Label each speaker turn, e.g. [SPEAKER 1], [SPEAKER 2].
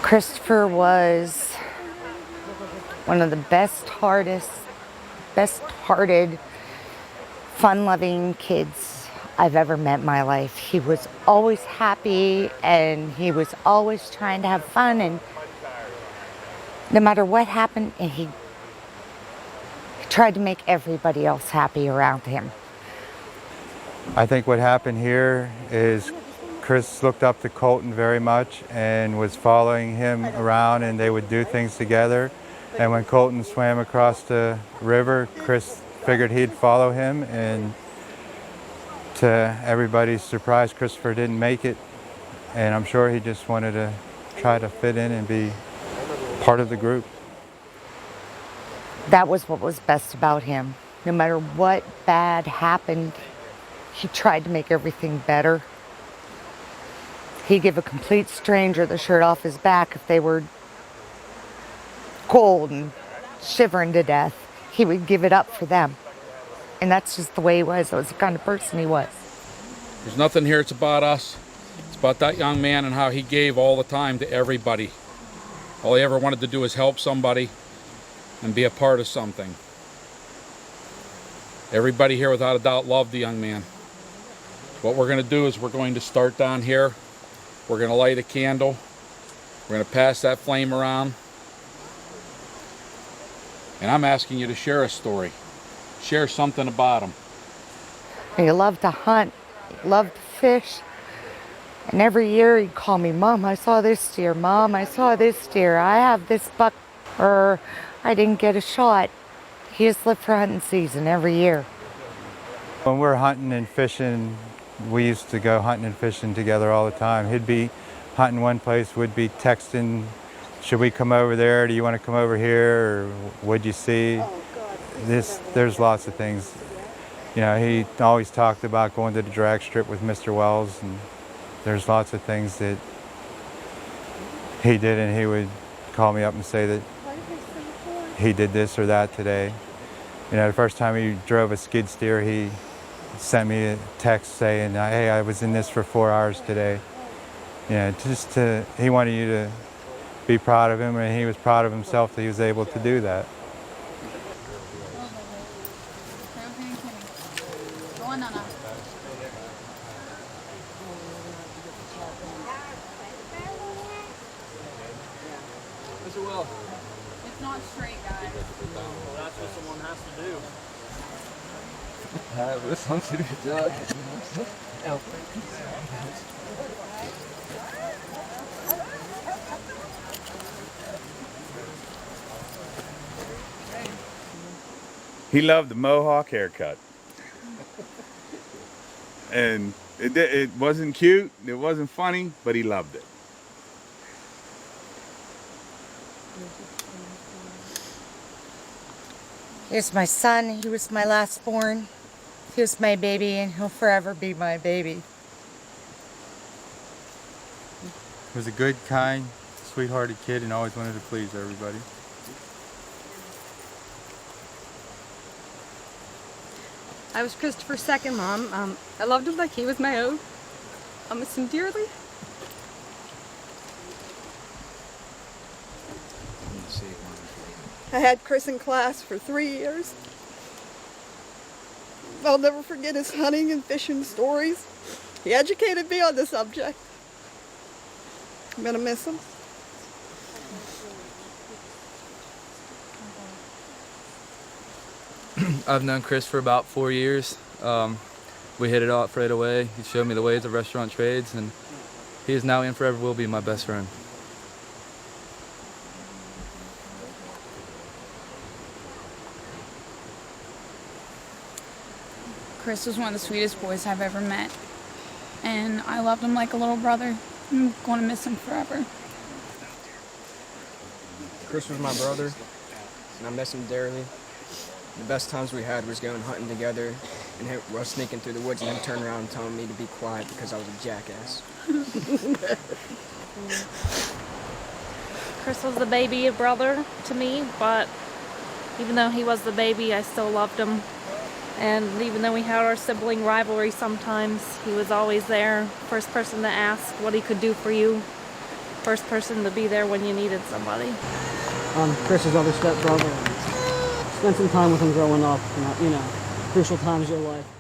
[SPEAKER 1] Christopher was one of the best-hearted, fun-loving kids I've ever met in my life. He was always happy, and he was always trying to have fun, and no matter what happened, and he tried to make everybody else happy around him.
[SPEAKER 2] I think what happened here is Chris looked up to Colton very much and was following him around, and they would do things together. And when Colton swam across the river, Chris figured he'd follow him, and to everybody's surprise, Christopher didn't make it. And I'm sure he just wanted to try to fit in and be part of the group.
[SPEAKER 1] That was what was best about him. No matter what bad happened, he tried to make everything better. He'd give a complete stranger the shirt off his back if they were cold and shivering to death. He would give it up for them. And that's just the way he was. That was the kind of person he was.
[SPEAKER 3] There's nothing here that's about us. It's about that young man and how he gave all the time to everybody. All he ever wanted to do was help somebody and be a part of something. Everybody here, without a doubt, loved the young man. What we're going to do is we're going to start down here. We're going to light a candle. We're going to pass that flame around. And I'm asking you to share a story. Share something about him.
[SPEAKER 1] He loved to hunt. He loved to fish. And every year he'd call me, "Mom, I saw this deer. Mom, I saw this deer. I have this buck," or "I didn't get a shot." He just lived for hunting season every year.
[SPEAKER 2] When we're hunting and fishing, we used to go hunting and fishing together all the time. He'd be hunting one place, we'd be texting, "Should we come over there? Do you want to come over here? Or what'd you see?" There's lots of things. You know, he always talked about going to the drag strip with Mr. Wells, and there's lots of things that he did, and he would call me up and say that he did this or that today. You know, the first time he drove a skid steer, he sent me a text saying, "Hey, I was in this for 4 hours today." You know, he wanted you to be proud of him, and he was proud of himself that he was able to do that.
[SPEAKER 4] It's not straight, guys.
[SPEAKER 5] Well, that's what someone has to do.
[SPEAKER 6] This one's to be done.
[SPEAKER 7] He loved the mohawk haircut. And it wasn't cute, it wasn't funny, but he loved it.
[SPEAKER 1] Here's my son. He was my last born. He was my baby, and he'll forever be my baby.
[SPEAKER 2] He was a good, kind, sweethearted kid and always wanted to please everybody.
[SPEAKER 4] I was Christopher's second mom. I loved him like he was my own. I miss him dearly. I had Chris in class for 3 years. I'll never forget his hunting and fishing stories. He educated me on the subject. I'm gonna miss him.
[SPEAKER 6] I've known Chris for about 4 years. We hit it off right away. He showed me the ways of restaurant trades, and he is now and forever will be my best friend.
[SPEAKER 8] Chris was one of the sweetest boys I've ever met, and I loved him like a little brother. I'm going to miss him forever.
[SPEAKER 5] Chris was my brother, and I miss him dearly. The best times we had was going hunting together, and us sneaking through the woods, and him turning around and telling me to be quiet because I was a jackass.
[SPEAKER 9] Chris was the baby brother to me, but even though he was the baby, I still loved him. And even though we had our sibling rivalry sometimes, he was always there, first person to ask what he could do for you. first person to be there when you needed somebody.
[SPEAKER 10] Chris's other stepbrother. Spent some time with him growing up, crucial times of your life.